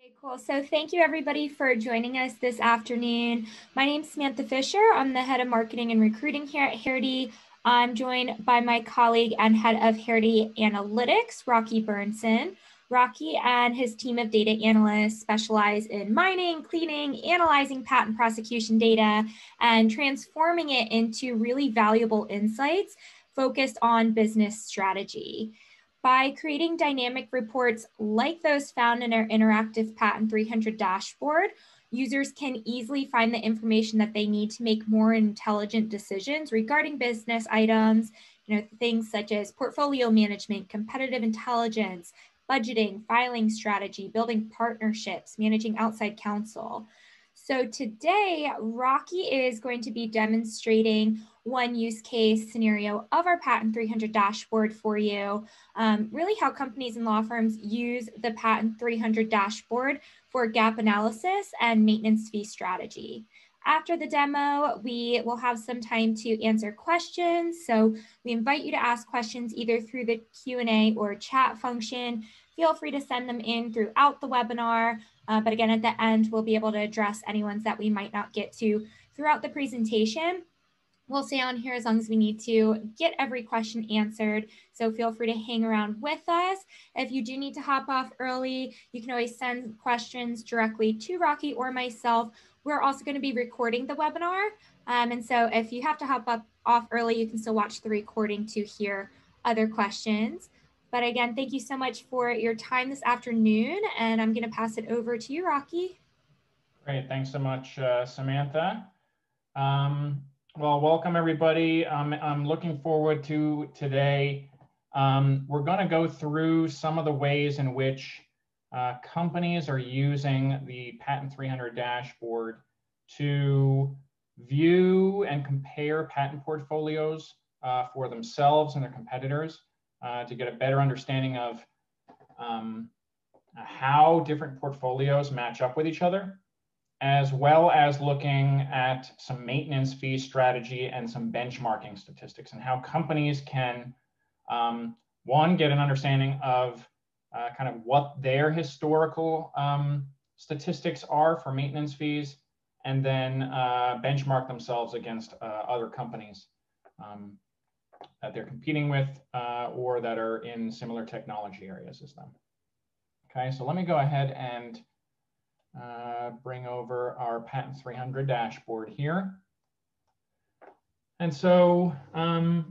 Okay, cool. So thank you everybody for joining us this afternoon. My name is Samantha Fisher. I'm the head of marketing and recruiting here at Harrity. I'm joined by my colleague and head of Harrity Analytics, Rocky Berndsen. Rocky and his team of data analysts specialize in mining, cleaning, analyzing patent prosecution data, and transforming it into really valuable insights focused on business strategy. By creating dynamic reports like those found in our interactive Patent 300 dashboard, users can easily find the information that they need to make more intelligent decisions regarding business items, things such as portfolio management, competitive intelligence, budgeting, filing strategy, building partnerships, managing outside counsel. So today, Rocky is going to be demonstrating one use case scenario of our Patent 300 dashboard for you, really how companies and law firms use the Patent 300 dashboard for gap analysis and maintenance fee strategy. After the demo, we will have some time to answer questions. So we invite you to ask questions either through the Q&A or chat function. Feel free to send them in throughout the webinar. But again, at the end, we'll be able to address any ones that we might not get to throughout the presentation. We'll stay on here as long as we need to get every question answered. So feel free to hang around with us. If you do need to hop off early, you can always send questions directly to Rocky or myself. We're also going to be recording the webinar. And so if you have to hop off early, you can still watch the recording to hear other questions. But again, thank you so much for your time this afternoon. And I'm going to pass it over to you, Rocky. Great. Thanks so much, Samantha. Well, welcome everybody. I'm looking forward to today. We're going to go through some of the ways in which companies are using the Patent 300 dashboard to view and compare patent portfolios for themselves and their competitors to get a better understanding of how different portfolios match up with each other, as well as looking at some maintenance fee strategy and some benchmarking statistics and how companies can, one, get an understanding of kind of what their historical statistics are for maintenance fees, and then benchmark themselves against other companies that they're competing with or that are in similar technology areas as them. Okay, so let me go ahead and bring over our Patent 300 dashboard here. And so I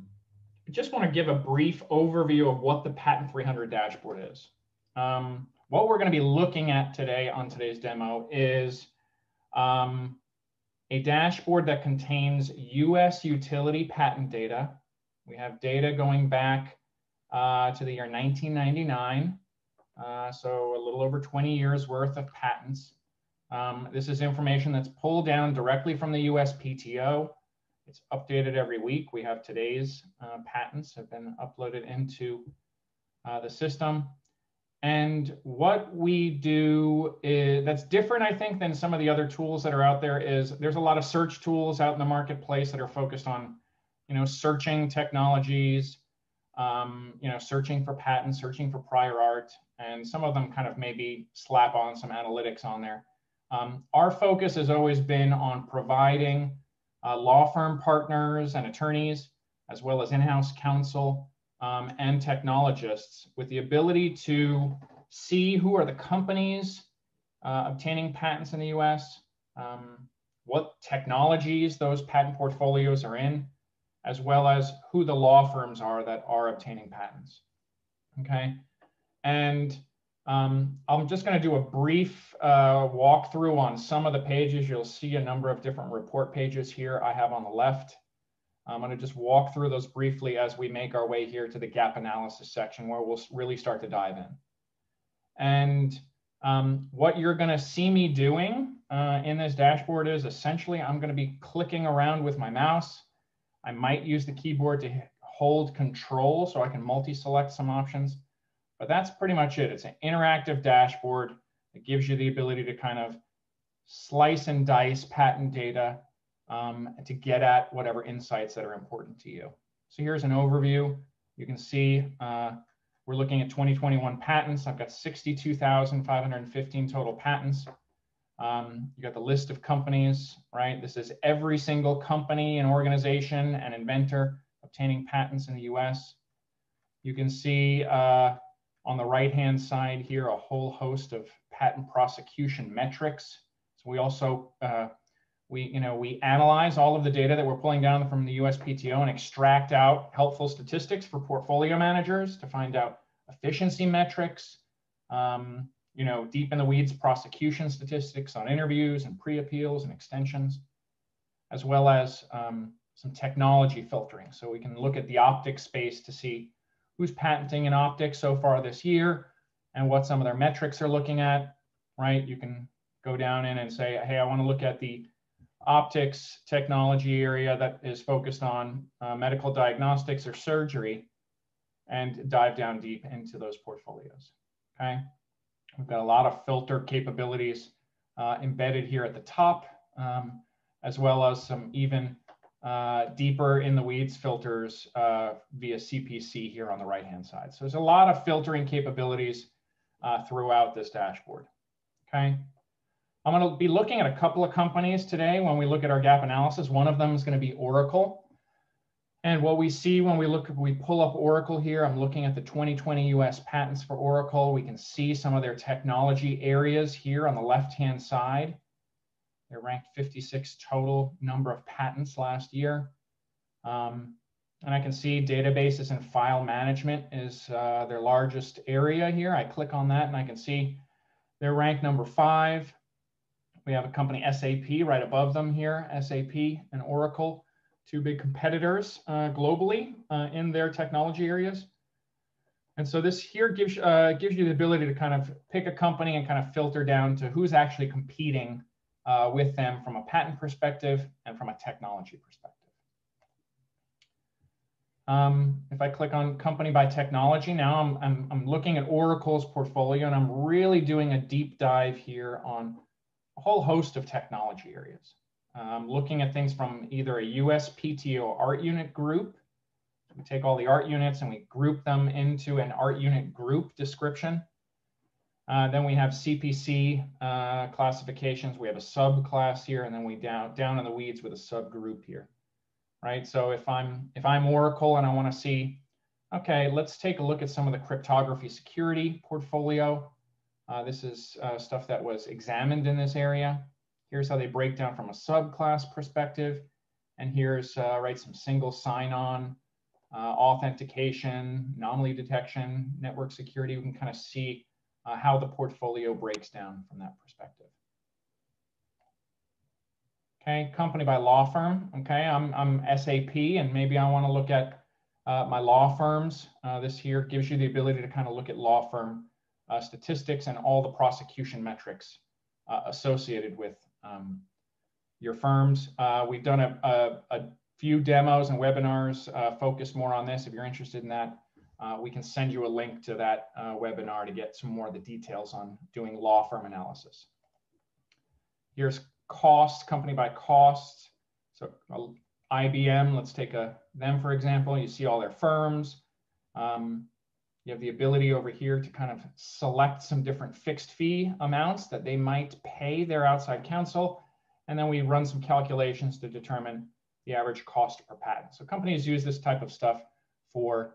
just want to give a brief overview of what the Patent 300 dashboard is. What we're going to be looking at today on today's demo is a dashboard that contains US utility patent data. We have data going back to the year 1999. So a little over 20 years worth of patents. This is information that's pulled down directly from the USPTO. It's updated every week. We have today's patents have been uploaded into the system. And what we do is, that's different, I think, than some of the other tools that are out there, is there's a lot of search tools out in the marketplace that are focused on, searching technologies, searching for patents, searching for prior art, and some of them kind of maybe slap on some analytics on there. Our focus has always been on providing law firm partners and attorneys, as well as in-house counsel and technologists, with the ability to see who are the companies obtaining patents in the US, what technologies those patent portfolios are in, as well as who the law firms are that are obtaining patents. Okay, and I'm just going to do a brief walkthrough on some of the pages. You'll see a number of different report pages here I have on the left. I'm going to just walk through those briefly as we make our way here to the gap analysis section, where we'll really start to dive in. And what you're going to see me doing in this dashboard is essentially I'm going to be clicking around with my mouse. I might use the keyboard to hold control so I can multi-select some options, but that's pretty much it. It's an interactive dashboard that gives you the ability to kind of slice and dice patent data to get at whatever insights that are important to you. So here's an overview. You can see We're looking at 2021 patents. I've got 62,515 total patents. You got the list of companies, right? This is every single company and organization and inventor obtaining patents in the US. You can see on the right-hand side here a whole host of patent prosecution metrics. So we also, we analyze all of the data that we're pulling down from the USPTO and extract out helpful statistics for portfolio managers to find out efficiency metrics, deep in the weeds prosecution statistics on interviews and pre-appeals and extensions, as well as some technology filtering. So we can look at the optics space to see who's patenting in optics so far this year and what some of their metrics are looking at, right? You can go down in and say, hey, I want to look at the optics technology area that is focused on medical diagnostics or surgery and dive down deep into those portfolios, okay? We've got a lot of filter capabilities embedded here at the top, as well as some even deeper in the weeds filters via CPC here on the right-hand side. So there's a lot of filtering capabilities throughout this dashboard, okay? I'm going to be looking at a couple of companies today when we look at our gap analysis. One of them is going to be Oracle. And what we see when we pull up Oracle here, I'm looking at the 2020 US patents for Oracle. We can see some of their technology areas here on the left-hand side. They're ranked 56 total number of patents last year. And I can see databases and file management is their largest area here. I click on that and I can see they're ranked number 5. We have a company, SAP, right above them here, SAP and Oracle. 2 big competitors globally in their technology areas. And so this here gives you the ability to kind of pick a company and kind of filter down to who's actually competing with them from a patent perspective and from a technology perspective. If I click on company by technology, now I'm looking at Oracle's portfolio and I'm really doing a deep dive here on a whole host of technology areas. Looking at things from either a USPTO art unit group. We take all the art units and we group them into an art unit group description. Then we have CPC classifications. We have a subclass here, and then we down in the weeds with a subgroup here, right? So if I'm Oracle and I want to see, okay, let's take a look at some of the cryptography security portfolio. This is stuff that was examined in this area. Here's how they break down from a subclass perspective. And here's some single sign-on, authentication, anomaly detection, network security. We can kind of see how the portfolio breaks down from that perspective. Okay, company by law firm. Okay, I'm SAP, and maybe I want to look at my law firms. This here gives you the ability to kind of look at law firm statistics and all the prosecution metrics associated with your firms. We've done a few demos and webinars focused more on this. If you're interested in that, we can send you a link to that webinar to get some more of the details on doing law firm analysis. Here's cost, company by cost. So IBM, let's take them for example. You see all their firms. You have the ability over here to kind of select some different fixed fee amounts that they might pay their outside counsel. And then we run some calculations to determine the average cost per patent. So companies use this type of stuff for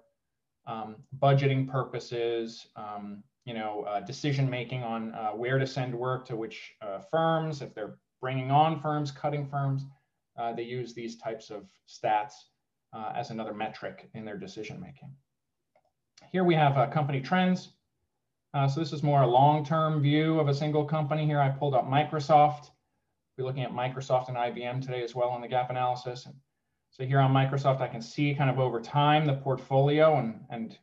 budgeting purposes, decision-making on where to send work to which firms. If they're bringing on firms, cutting firms, they use these types of stats as another metric in their decision-making. Here we have company trends. So this is more a long-term view of a single company. Here I pulled up Microsoft. We're looking at Microsoft and IBM today as well on the gap analysis. And so here on Microsoft, I can see kind of over time the portfolio and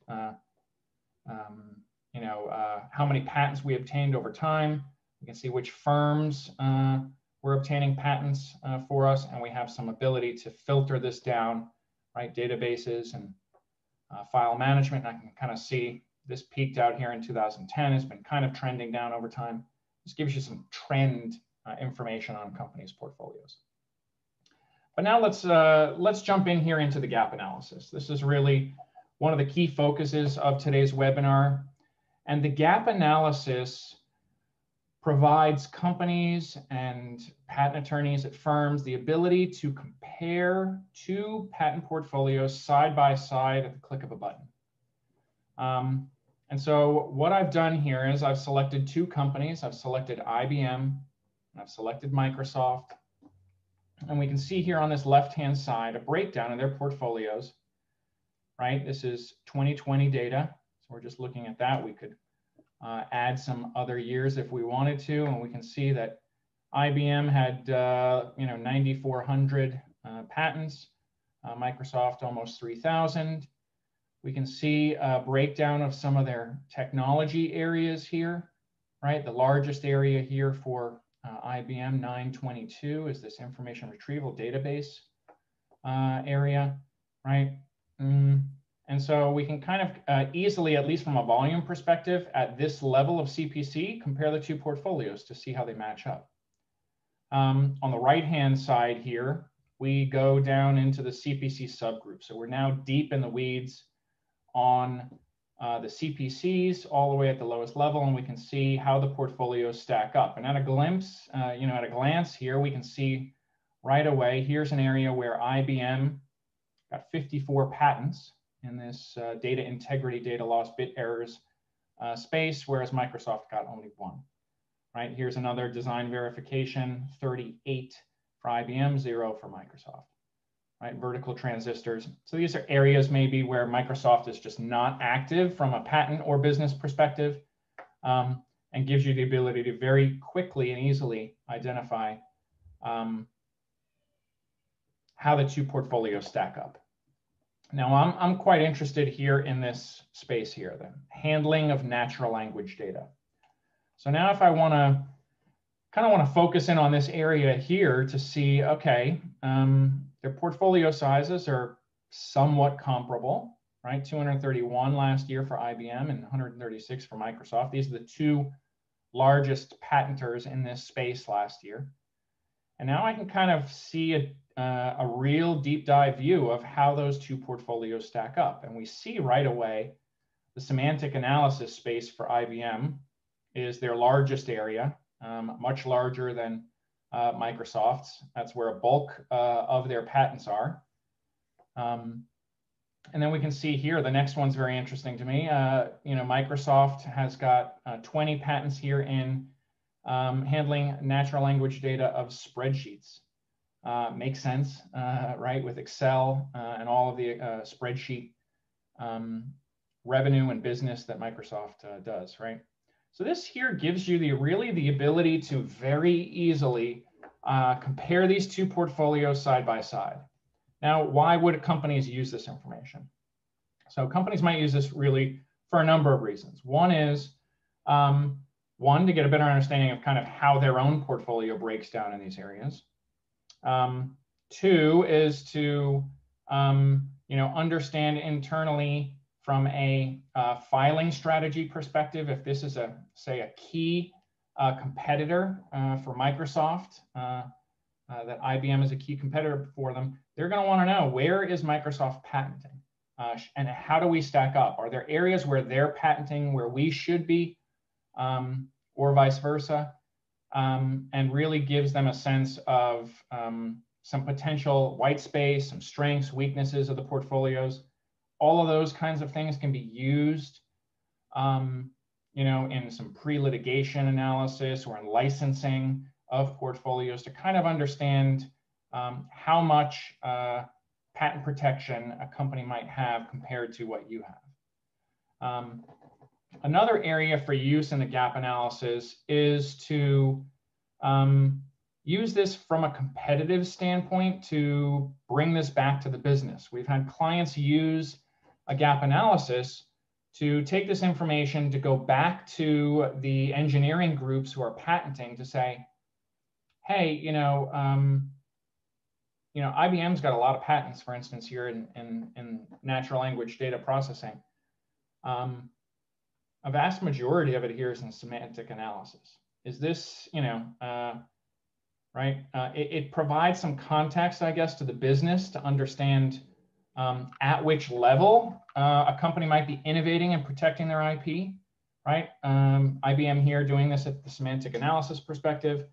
how many patents we obtained over time. We can see which firms were obtaining patents for us, and we have some ability to filter this down, right? Databases and file management. And I can kind of see this peaked out here in 2010, has been kind of trending down over time. This gives you some trend information on companies' portfolios. But now let's jump in here into the gap analysis. This is really one of the key focuses of today's webinar. And the gap analysis provides companies and patent attorneys at firms the ability to compare two patent portfolios side by side at the click of a button. And so what I've done here is I've selected two companies. I've selected IBM and I've selected Microsoft. And we can see here on this left-hand side a breakdown of their portfolios, right? This is 2020 data. So we're just looking at that. We could add some other years if we wanted to, and we can see that IBM had 9,400 patents, Microsoft almost 3,000. We can see a breakdown of some of their technology areas here, right? The largest area here for IBM 922 is this information retrieval database area, right? And so we can kind of easily, at least from a volume perspective, at this level of CPC, compare the two portfolios to see how they match up. On the right-hand side here, we go down into the CPC subgroup. So we're now deep in the weeds on the CPCs all the way at the lowest level, and we can see how the portfolios stack up. And at a glimpse, at a glance here, we can see right away, here's an area where IBM got 54 patents in this data integrity, data loss, bit errors space, whereas Microsoft got only 1, right? Here's another design verification, 38 for IBM, 0 for Microsoft, right? Vertical transistors. So these are areas maybe where Microsoft is just not active from a patent or business perspective, and gives you the ability to very quickly and easily identify how the two portfolios stack up. Now, I'm quite interested here in this space here, the handling of natural language data. So now if I want to focus in on this area here to see, okay, their portfolio sizes are somewhat comparable, right? 231 last year for IBM and 136 for Microsoft. These are the two largest patenters in this space last year. And now I can kind of see a real deep dive view of how those two portfolios stack up. And we see right away the semantic analysis space for IBM is their largest area, much larger than Microsoft's. That's where a bulk of their patents are. And then we can see here, the next one's very interesting to me. Microsoft has got 20 patents here in handling natural language data of spreadsheets. Makes sense, right? With Excel and all of the spreadsheet revenue and business that Microsoft does, right? So this here gives you really the ability to very easily compare these two portfolios side by side. Now, why would companies use this information? So companies might use this really for a number of reasons. One is, to get a better understanding of kind of how their own portfolio breaks down in these areas. 2 is to understand internally from a filing strategy perspective, if this is say a key competitor for Microsoft, that IBM is a key competitor for them, they're going to want to know, where is Microsoft patenting, and how do we stack up? Are there areas where they're patenting where we should be, or vice versa? And really gives them a sense of some potential white space, some strengths, weaknesses of the portfolios. All of those kinds of things can be used, in some pre-litigation analysis or in licensing of portfolios to kind of understand how much patent protection a company might have compared to what you have. Another area for use in the gap analysis is to use this from a competitive standpoint to bring this back to the business. We've had clients use a gap analysis to take this information to go back to the engineering groups who are patenting to say, hey, IBM's got a lot of patents, for instance, here in natural language data processing. A vast majority of it here is in semantic analysis. Is this, right? It provides some context, I guess, to the business to understand at which level a company might be innovating and protecting their IP, right? IBM here doing this at the semantic analysis perspective.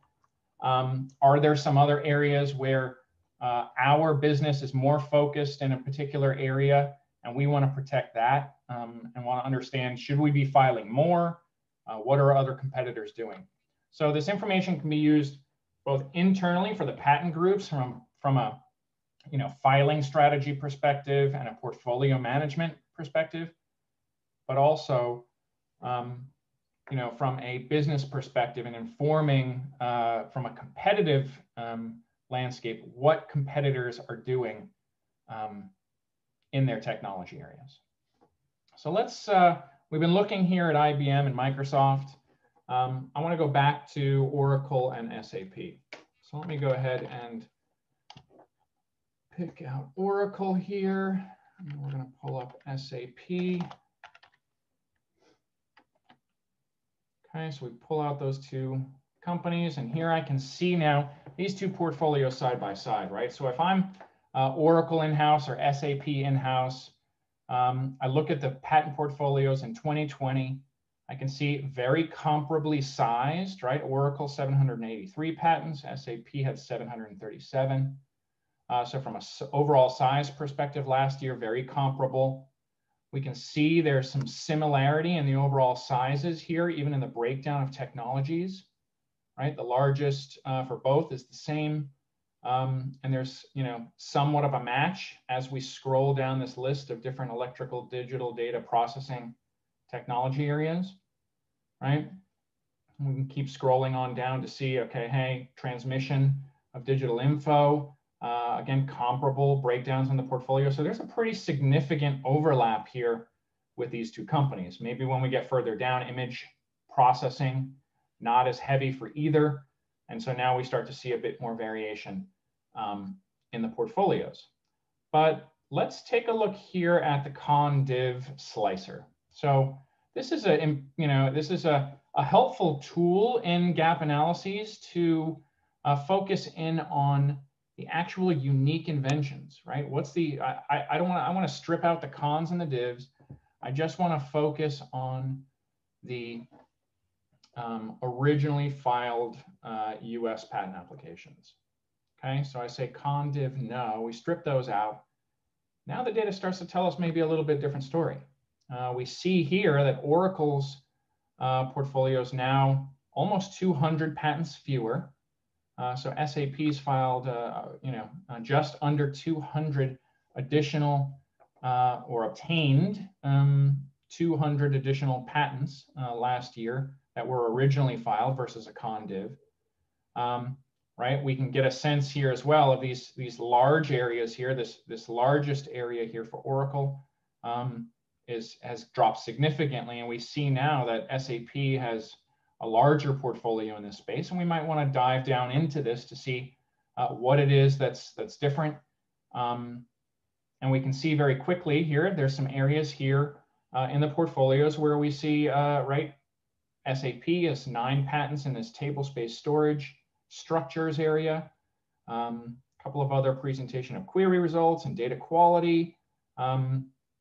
Are there some other areas where our business is more focused in a particular area and we want to protect that and want to understand, should we be filing more? What are other competitors doing? So this information can be used both internally for the patent groups from a filing strategy perspective and a portfolio management perspective, but also from a business perspective and informing from a competitive landscape what competitors are doing in their technology areas. So we've been looking here at IBM and Microsoft. I want to go back to Oracle and SAP. So let me go ahead and pick out Oracle here. And we're going to pull up SAP. Okay, so we pull out those two companies, and here I can see now these two portfolios side by side, right? So if I'm Oracle in-house or SAP in-house, I look at the patent portfolios in 2020. I can see very comparably sized, right? Oracle 783 patents, SAP had 737. So from an overall size perspective last year, very comparable. We can see there's some similarity in the overall sizes here, even in the breakdown of technologies, right? The largest for both is the same. And there's, somewhat of a match as we scroll down this list of different electrical, digital, data processing technology areas, right? We can keep scrolling on down to see, okay, hey, transmission of digital info, again, comparable breakdowns in the portfolio. So there's a pretty significant overlap here with these two companies. Maybe when we get further down, image processing, not as heavy for either. And so now we start to see a bit more variation in the portfolios. But let's take a look here at the con-div slicer. So this is a helpful tool in gap analyses to focus in on the actual unique inventions, right? What's the, I want to strip out the cons and the divs. I just want to focus on the originally filed US patent applications. Okay, so I say con div no, we strip those out. Now the data starts to tell us maybe a little bit different story. We see here that Oracle's portfolio is now almost 200 patents fewer. So SAP's filed, just under 200 additional or obtained 200 additional patents last year that were originally filed versus a con div. Right, we can get a sense here as well of these large areas here. This largest area here for Oracle has dropped significantly, and we see now that SAP has a larger portfolio in this space, and we might want to dive down into this to see what it is that's different. And we can see very quickly here, there's some areas here in the portfolios where we see, right, SAP has 9 patents in this table space storage structures area, a couple of other presentation of query results and data quality.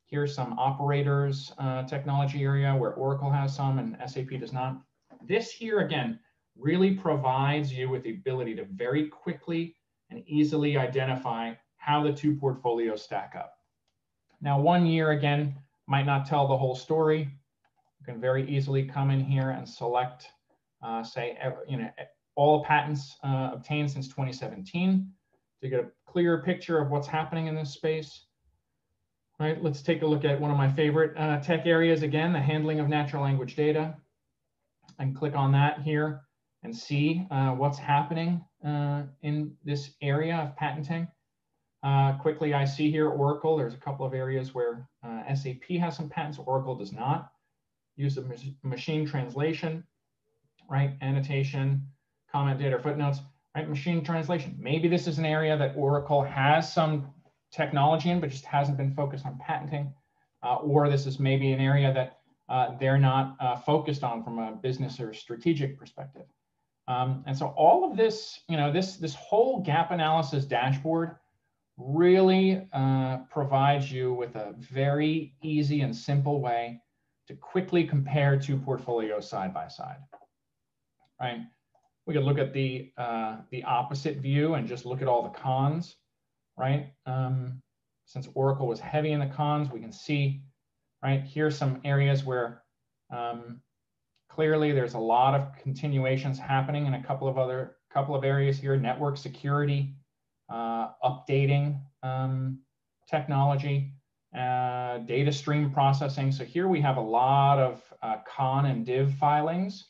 Here's some operators technology area where Oracle has some and SAP does not. This here, again, really provides you with the ability to very quickly and easily identify how the two portfolios stack up. Now, 1 year, again, might not tell the whole story. You can very easily come in here and select, say, all patents obtained since 2017 to get a clearer picture of what's happening in this space. All right, let's take a look at one of my favorite tech areas again, the handling of natural language data. And click on that here and see what's happening in this area of patenting. Quickly, I see here Oracle. There's a couple of areas where SAP has some patents, Oracle does not. Use of machine translation, right? Annotation, comment, data, footnotes, right? Machine translation. Maybe this is an area that Oracle has some technology in, but just hasn't been focused on patenting. Or this is maybe an area that they're not focused on from a business or strategic perspective. And so all of this, this whole gap analysis dashboard really provides you with a very easy and simple way to quickly compare two portfolios side by side, right? We could look at the opposite view and just look at all the cons, right? Since Oracle was heavy in the cons, we can see, right, here's some areas where clearly there's a lot of continuations happening in a couple of areas here: network security, updating technology, data stream processing. So here we have a lot of con and div filings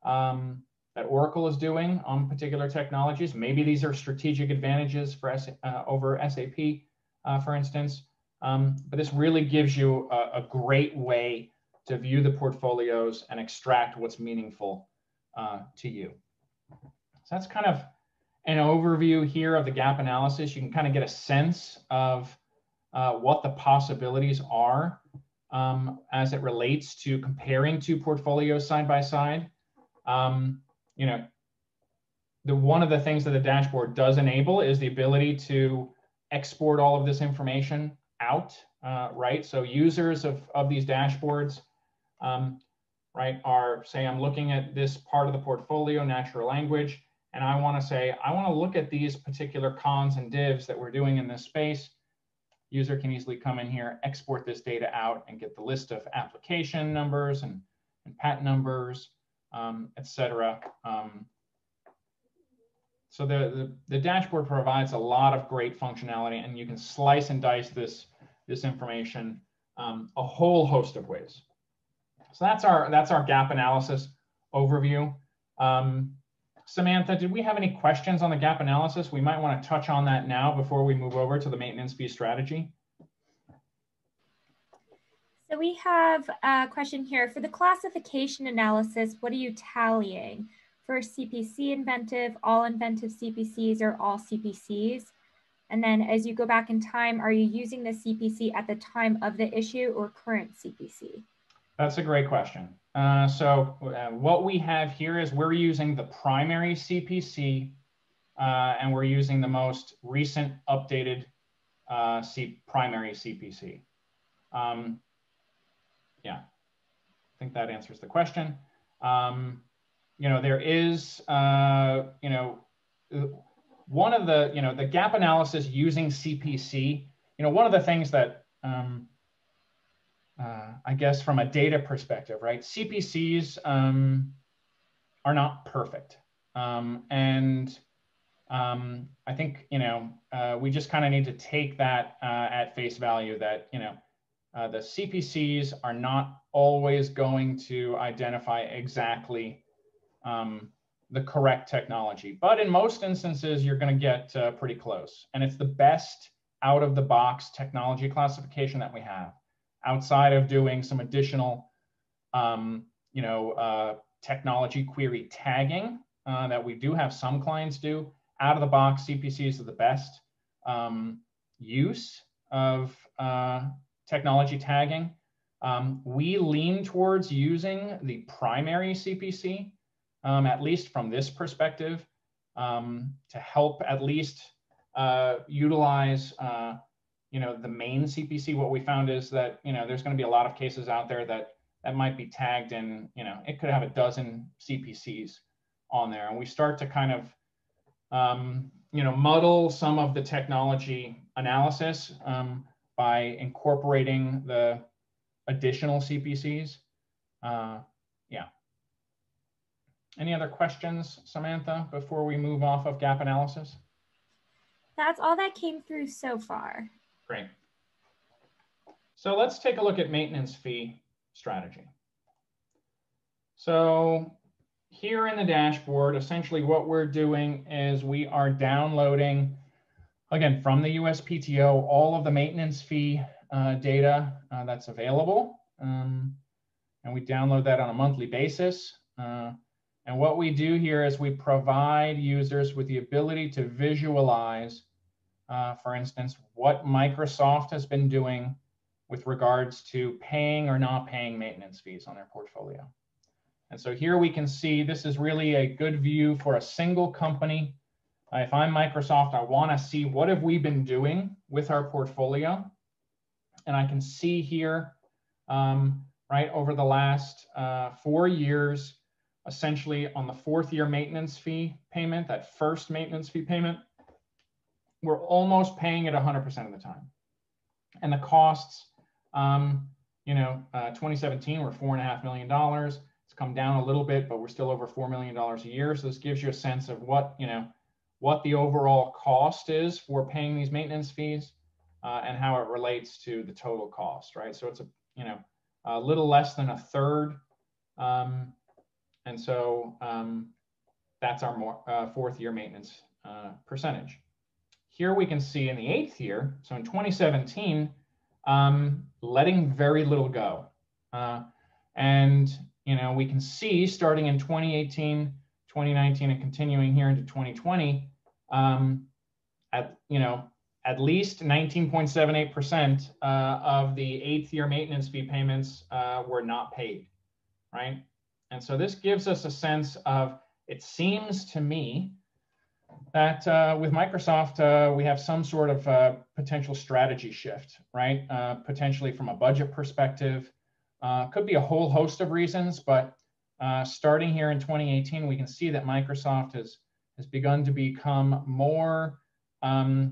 that Oracle is doing on particular technologies. Maybe these are strategic advantages for over SAP, for instance. But this really gives you a great way to view the portfolios and extract what's meaningful to you. So that's kind of an overview here of the gap analysis. You can kind of get a sense of what the possibilities are as it relates to comparing two portfolios side by side. You know, one of the things that the dashboard does enable is the ability to export all of this information out, right? So users of these dashboards, right, are, say, I'm looking at this part of the portfolio, natural language, and I want to say, I want to look at these particular cons and divs that we're doing in this space. User can easily come in here, export this data out, and get the list of application numbers and patent numbers, etc. So the dashboard provides a lot of great functionality, and you can slice and dice this information a whole host of ways. So that's our gap analysis overview. Samantha, did we have any questions on the gap analysis? We might want to touch on that now before we move over to the maintenance fee strategy. So we have a question here. For the classification analysis, what are you tallying? For CPC inventive, all inventive CPCs, or all CPCs? And then as you go back in time, are you using the CPC at the time of the issue or current CPC? That's a great question. What we have here is we're using the primary CPC and we're using the most recent updated primary CPC. Yeah, I think that answers the question. You know, there is, you know, one of the, you know, the gap analysis using CPC, you know, one of the things that, I guess from a data perspective, right, CPCs are not perfect. I think, you know, we just kind of need to take that at face value that, you know, the CPCs are not always going to identify exactly the correct technology. But in most instances, you're going to get pretty close. And it's the best out-of-the-box technology classification that we have, outside of doing some additional you know, technology query tagging that we do have some clients do. Out-of-the-box CPCs are the best use of technology tagging. We lean towards using the primary CPC, at least from this perspective, to help at least utilize you know, the main CPC. What we found is that, you know, there's going to be a lot of cases out there that might be tagged in, you know, it could have a dozen CPCs on there. And we start to kind of, you know, muddle some of the technology analysis by incorporating the additional CPCs. Yeah. Any other questions, Samantha, before we move off of gap analysis? That's all that came through so far. Great. So let's take a look at maintenance fee strategy. So here in the dashboard, essentially what we're doing is we are downloading, again, from the USPTO, all of the maintenance fee data that's available. And we download that on a monthly basis. And what we do here is we provide users with the ability to visualize, for instance, what Microsoft has been doing with regards to paying or not paying maintenance fees on their portfolio. And so here we can see this is really a good view for a single company If I'm Microsoft, I want to see what have we been doing with our portfolio. And I can see here, right, over the last 4 years, essentially on the 4th year maintenance fee payment, that first maintenance fee payment, we're almost paying it 100% of the time. And the costs, 2017 were $4.5 million. It's come down a little bit, but we're still over $4 million a year. So this gives you a sense of what the overall cost is for paying these maintenance fees and how it relates to the total cost, right? So it's a little less than a third. And so that's our 4th year maintenance percentage. Here we can see in the 8th year, so in 2017, letting very little go. And we can see starting in 2018, 2019, and continuing here into 2020, at least 19.78% of the 8th year maintenance fee payments were not paid, right? And so this gives us a sense of, it seems to me that with Microsoft, we have some sort of potential strategy shift, right? Potentially from a budget perspective. Could be a whole host of reasons, but starting here in 2018, we can see that Microsoft has begun to become more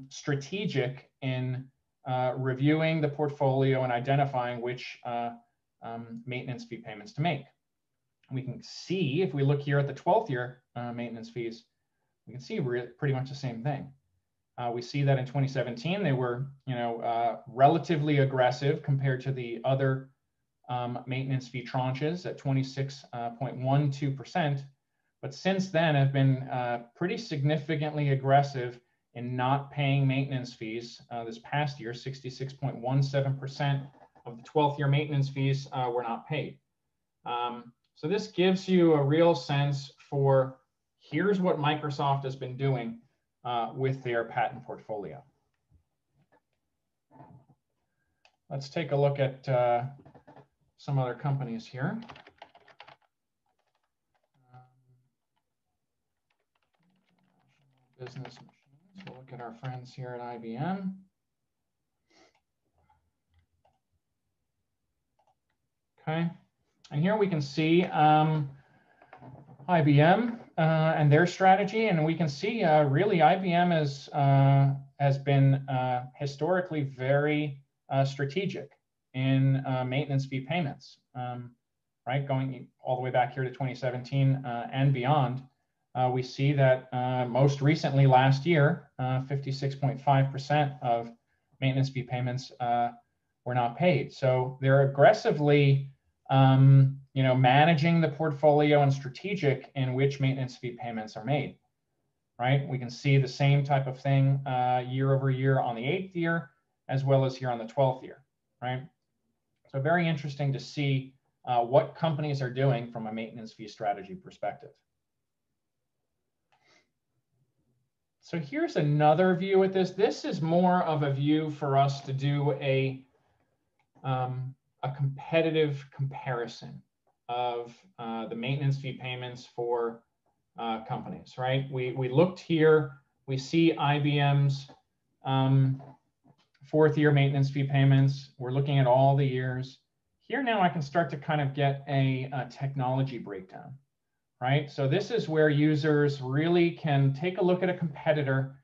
strategic in reviewing the portfolio and identifying which maintenance fee payments to make. We can see, if we look here at the 12th year maintenance fees, we can see pretty much the same thing. We see that in 2017, they were relatively aggressive compared to the other maintenance fee tranches at 26.12%. But since then have been pretty significantly aggressive in not paying maintenance fees. This past year, 66.17% of the 12th year maintenance fees were not paid. So this gives you a real sense for, here's what Microsoft has been doing with their patent portfolio. Let's take a look at some other companies here. Business machines. We'll look at our friends here at IBM. Okay, and here we can see IBM and their strategy, and we can see really IBM has been historically very strategic in maintenance fee payments, right? Going all the way back here to 2017 and beyond, we see that most recently last year, 56.5% of maintenance fee payments were not paid. So they're aggressively managing the portfolio and strategic in which maintenance fee payments are made, right? We can see the same type of thing year over year on the 8th year, as well as here on the 12th year, right? So very interesting to see what companies are doing from a maintenance fee strategy perspective. So here's another view at this. This is more of a view for us to do a competitive comparison of the maintenance fee payments for companies, right? We looked here, we see IBM's 4th year maintenance fee payments. We're looking at all the years. Here now I can start to kind of get a technology breakdown, right? So this is where users really can take a look at a competitor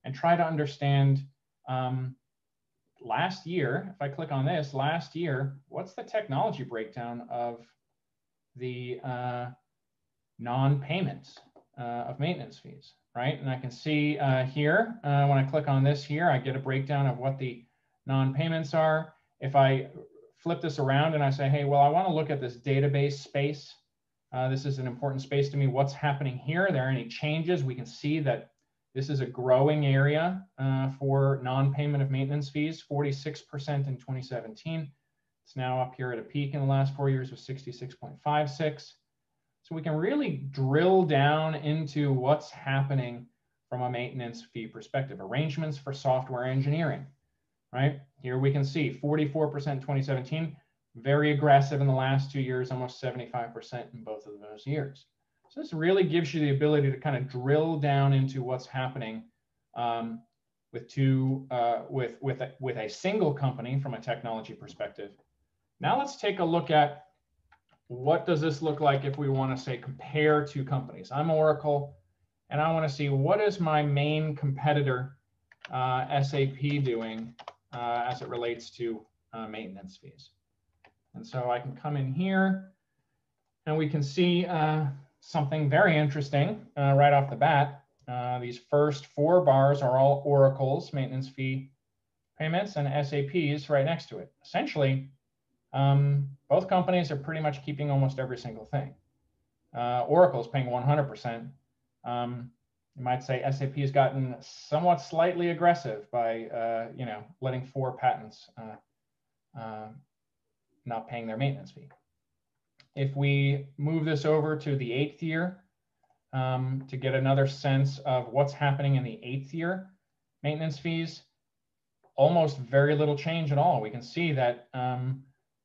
and try to understand last year, if I click on this, last year, what's the technology breakdown of the non-payments of maintenance fees, right? And I can see here, when I click on this here, I get a breakdown of what the non-payments are. If I flip this around and I say, hey, well, I want to look at this database space. This is an important space to me. What's happening here? Are there any changes? We can see that this is a growing area for non-payment of maintenance fees, 46% in 2017. It's now up here at a peak in the last 4 years of 66.56. So we can really drill down into what's happening from a maintenance fee perspective. Arrangements for software engineering, right? Here we can see 44% in 2017, very aggressive in the last 2 years, almost 75% in both of those years. So this really gives you the ability to kind of drill down into what's happening with a single company from a technology perspective. Now let's take a look at what does this look like if we want to say compare two companies. I'm Oracle, and I want to see what is my main competitor, SAP, doing as it relates to maintenance fees. And so I can come in here, and we can see something very interesting right off the bat. These first 4 bars are all Oracle's maintenance fee payments and SAP's right next to it. Essentially, both companies are pretty much keeping almost every single thing. Oracle is paying 100%. You might say SAP has gotten somewhat slightly aggressive by letting 4 patents not paying their maintenance fee. If we move this over to the 8th year to get another sense of what's happening in the 8th year maintenance fees, almost very little change at all. We can see that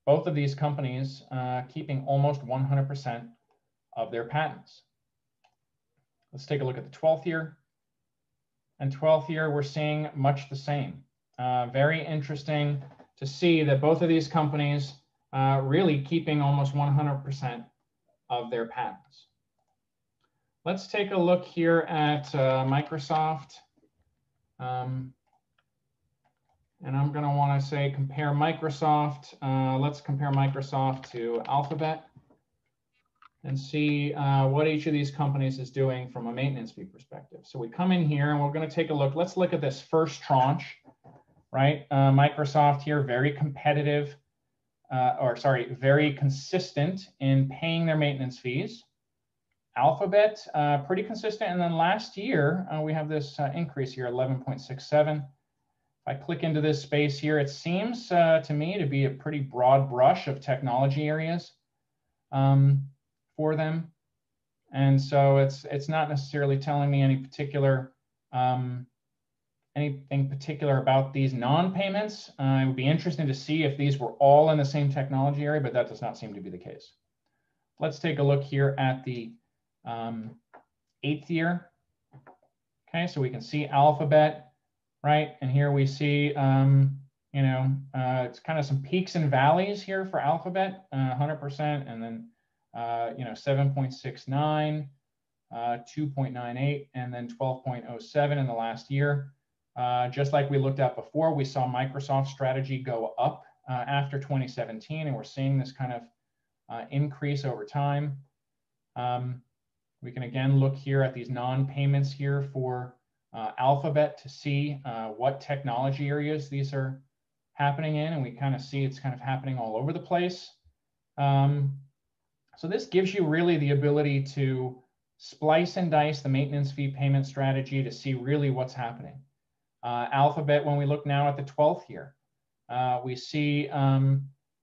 both of these companies keeping almost 100% of their patents. Let's take a look at the 12th year. And 12th year, we're seeing much the same. Very interesting to see that both of these companies really keeping almost 100% of their patents. Let's take a look here at Microsoft. And I'm going to want to say compare Microsoft. Let's compare Microsoft to Alphabet and see what each of these companies is doing from a maintenance fee perspective. So we come in here and we're going to take a look. Let's look at this first tranche, right? Microsoft here, very competitive, very consistent in paying their maintenance fees. Alphabet, pretty consistent. And then last year, we have this increase here, 11.67. If I click into this space here, it seems to me to be a pretty broad brush of technology areas for them. And so it's not necessarily telling me anything particular about these non-payments. It would be interesting to see if these were all in the same technology area, but that does not seem to be the case. Let's take a look here at the 8th year. Okay, so we can see Alphabet, right? And here we see, it's kind of some peaks and valleys here for Alphabet, 100%, and then, 7.69, 2.98, and then 12.07 in the last year. Just like we looked at before, we saw Microsoft's strategy go up after 2017, and we're seeing this kind of increase over time. We can again look here at these non-payments here for Alphabet to see what technology areas these are happening in, and we kind of see it's kind of happening all over the place. So this gives you really the ability to splice and dice the maintenance fee payment strategy to see really what's happening. Alphabet, when we look now at the 12th year, we see,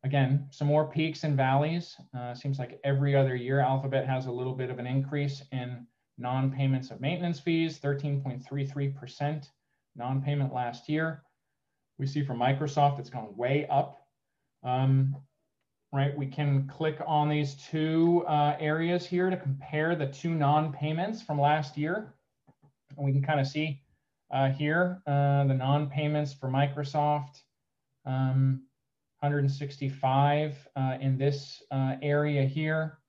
again, some more peaks and valleys. Seems like every other year, Alphabet has a little bit of an increase in non-payments of maintenance fees, 13.33% non-payment last year. We see for Microsoft, it's gone way up. Right, we can click on these 2 areas here to compare the 2 non-payments from last year. And we can kind of see here the non-payments for Microsoft, 165 in this area here.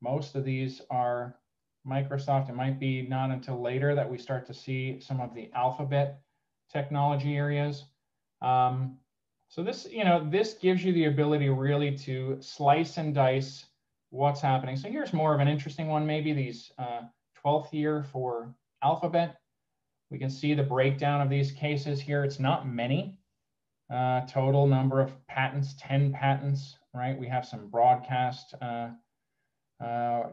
Most of these are Microsoft. It might be not until later that we start to see some of the Alphabet technology areas. So this, this gives you the ability really to slice and dice what's happening. So here's more of an interesting one, maybe these 12th year for Alphabet. We can see the breakdown of these cases here. It's not many. Total number of patents, 10 patents, right? We have some broadcast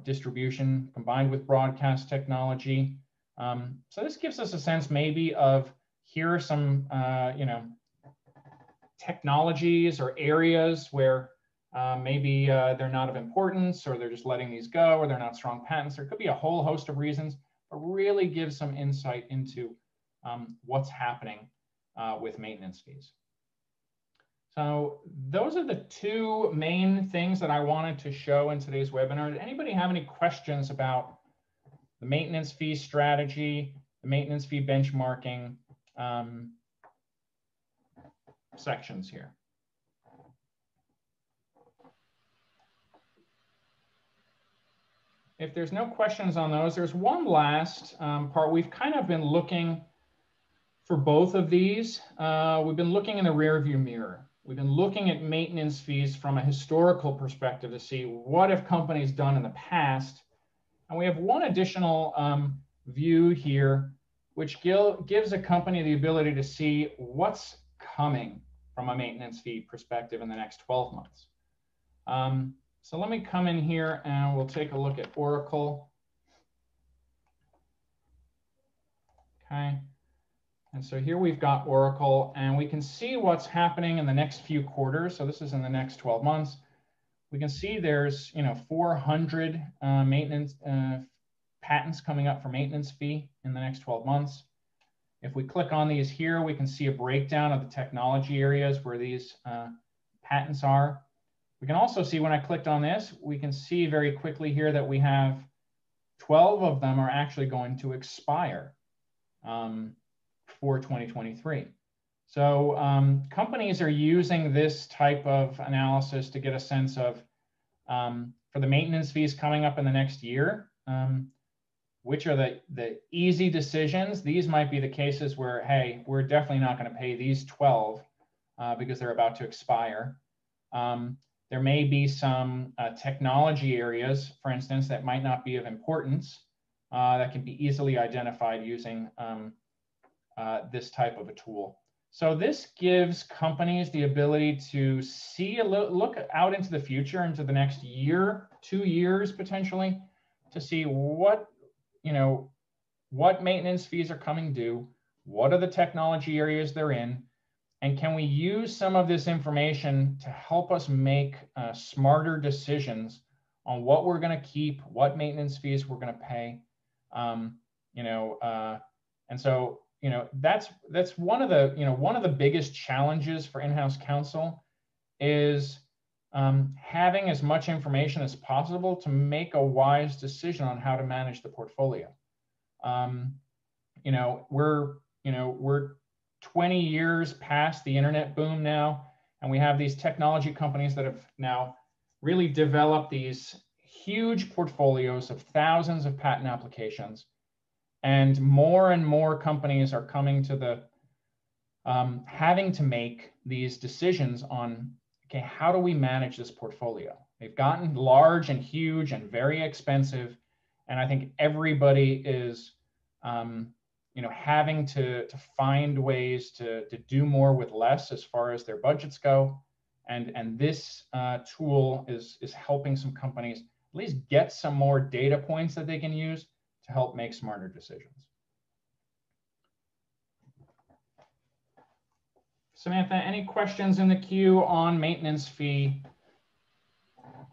distribution combined with broadcast technology. So this gives us a sense maybe of here are some, technologies or areas where maybe they're not of importance, or they're just letting these go, or they're not strong patents. There could be a whole host of reasons, but really gives some insight into what's happening with maintenance fees. So those are the two main things that I wanted to show in today's webinar. Did anybody have any questions about the maintenance fee strategy, the maintenance fee benchmarking sections here? If there's no questions on those, there's one last part. We've kind of been looking for both of these. We've been looking in the rearview mirror. We've been looking at maintenance fees from a historical perspective to see what have companies done in the past. And we have one additional view here, which gives a company the ability to see what's coming from a maintenance fee perspective in the next 12 months. So let me come in here and we'll take a look at Oracle. Okay. And so here we've got Oracle, and we can see what's happening in the next few quarters. So this is in the next 12 months. We can see there's 400 maintenance patents coming up for maintenance fee in the next 12 months. If we click on these here, we can see a breakdown of the technology areas where these patents are. We can also see when I clicked on this, we can see very quickly here that we have 12 of them are actually going to expire for 2023. So companies are using this type of analysis to get a sense of, for the maintenance fees coming up in the next year, which are the easy decisions. These might be the cases where, hey, we're definitely not going to pay these 12 because they're about to expire. There may be some technology areas, for instance, that might not be of importance that can be easily identified using this type of a tool. So this gives companies the ability to see look out into the future, into the next year, 2 years potentially, to see what maintenance fees are coming due, what are the technology areas they're in, and can we use some of this information to help us make smarter decisions on what we're going to keep, what maintenance fees we're going to pay, and so that's one of the biggest challenges for in-house counsel is having as much information as possible to make a wise decision on how to manage the portfolio. We're 20 years past the internet boom now, and we have these technology companies that have now really developed these huge portfolios of thousands of patent applications. And more companies are coming to the having to make these decisions on, okay, how do we manage this portfolio? They've gotten large and huge and very expensive. And I think everybody is having to find ways to do more with less as far as their budgets go. And this tool is helping some companies at least get some more data points that they can use to help make smarter decisions. Samantha, any questions in the queue on maintenance fee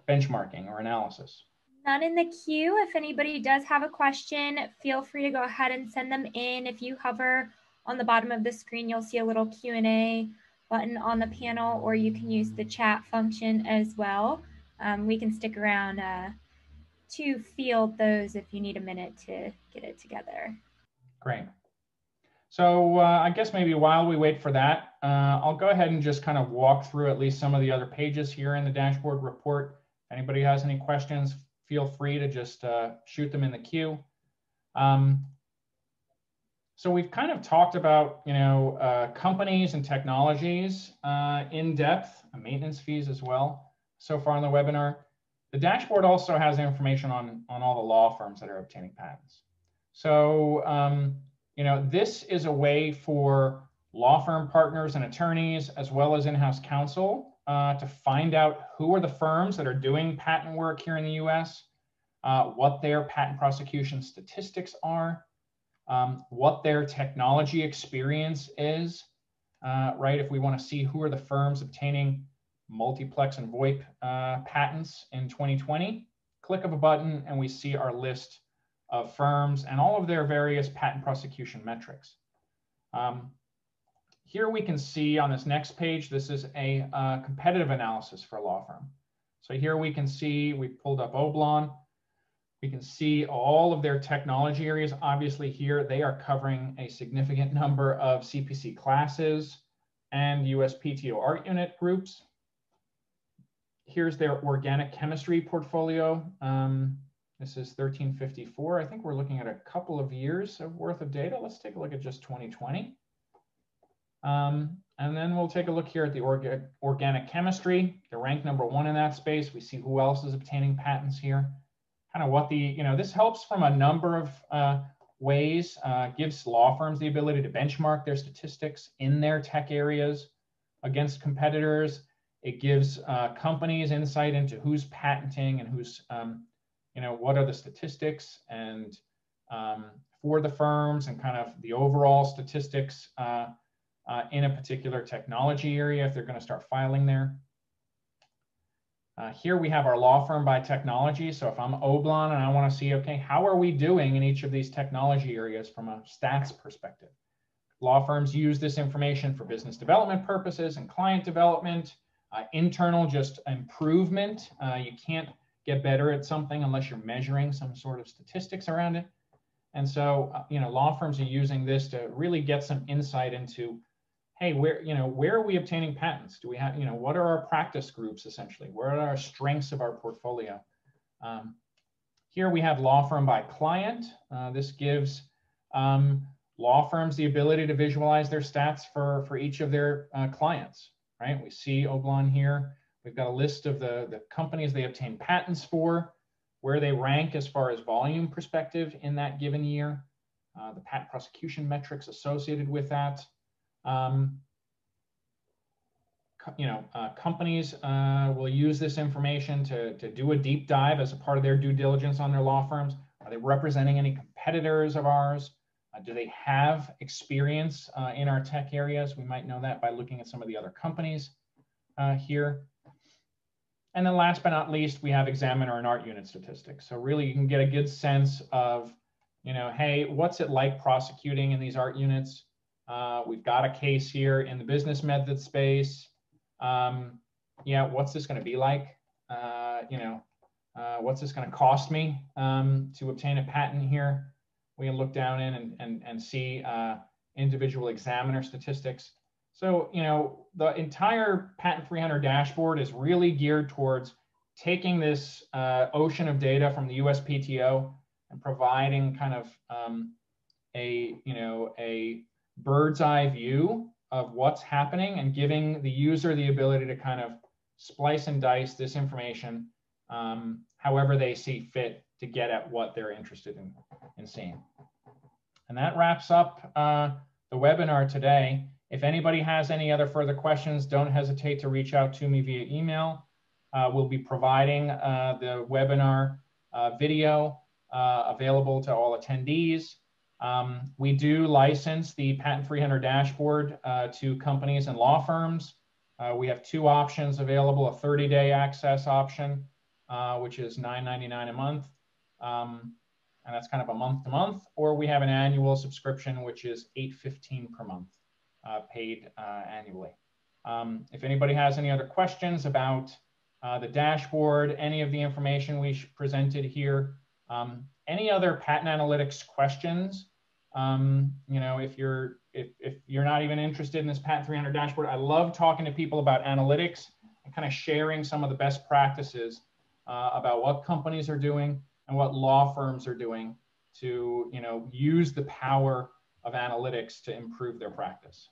benchmarking or analysis? None in the queue. If anybody does have a question, feel free to go ahead and send them in. If you hover on the bottom of the screen, you'll see a little Q&A button on the panel, or you can use the chat function as well. We can stick around to field those if you need a minute to get it together. Great. So I guess maybe while we wait for that, I'll go ahead and just kind of walk through at least some of the other pages here in the dashboard report. If anybody has any questions, feel free to just shoot them in the queue. So we've kind of talked about companies and technologies in depth, maintenance fees as well so far in the webinar. The dashboard also has information on all the law firms that are obtaining patents. So this is a way for law firm partners and attorneys, as well as in-house counsel, to find out who are the firms that are doing patent work here in the US, what their patent prosecution statistics are, what their technology experience is, right? If we want to see who are the firms obtaining multiplex and VoIP patents in 2020, click of a button and we see our list of firms and all of their various patent prosecution metrics. Here we can see on this next page, this is a competitive analysis for a law firm. So here we can see, we pulled up Oblon. We can see all of their technology areas. Obviously here, they are covering a significant number of CPC classes and USPTO art unit groups. Here's their organic chemistry portfolio. This is 1354. I think we're looking at a couple of years of worth of data. Let's take a look at just 2020. And then we'll take a look here at the organic chemistry. They're ranked #1 in that space. We see who else is obtaining patents here. Kind of what the, this helps from a number of ways, gives law firms the ability to benchmark their statistics in their tech areas against competitors. It gives companies insight into who's patenting and who's, what are the statistics and for the firms and kind of the overall statistics in a particular technology area if they're going to start filing there. Here we have our law firm by technology. So if I'm Oblon and I want to see, okay, how are we doing in each of these technology areas from a stats perspective? Law firms use this information for business development purposes and client development, internal just improvement. You can't get better at something unless you're measuring some sort of statistics around it. And so, law firms are using this to really get some insight into, hey, where are we obtaining patents? Do we have, what are our practice groups essentially? Where are our strengths of our portfolio? Here we have law firm by client. This gives law firms the ability to visualize their stats for each of their clients, right? We see Oblon here. We've got a list of the companies they obtain patents for, where they rank as far as volume perspective in that given year, the patent prosecution metrics associated with that. Companies will use this information to do a deep dive as a part of their due diligence on their law firms. Are they representing any competitors of ours? Do they have experience in our tech areas? We might know that by looking at some of the other companies here. And then last but not least, we have examiner and art unit statistics. So really you can get a good sense of, hey, what's it like prosecuting in these art units? We've got a case here in the business method space. What's this going to be like? What's this going to cost me to obtain a patent here? We can look down in and see individual examiner statistics. So, the entire Patent 300 dashboard is really geared towards taking this ocean of data from the USPTO and providing kind of a bird's eye view of what's happening and giving the user the ability to kind of splice and dice this information however they see fit to get at what they're interested in seeing. And that wraps up the webinar today. If anybody has any other further questions, don't hesitate to reach out to me via email. We'll be providing the webinar video available to all attendees. We do license the Patent 300 dashboard to companies and law firms. We have two options available, a 30-day access option, which is $9.99 a month. And that's kind of a month to month, or we have an annual subscription, which is $8.15 per month, paid annually. If anybody has any other questions about the dashboard, any of the information we presented here, any other patent analytics questions, if you're not even interested in this Patent 300 dashboard, I love talking to people about analytics and kind of sharing some of the best practices about what companies are doing and what law firms are doing to use the power of analytics to improve their practice.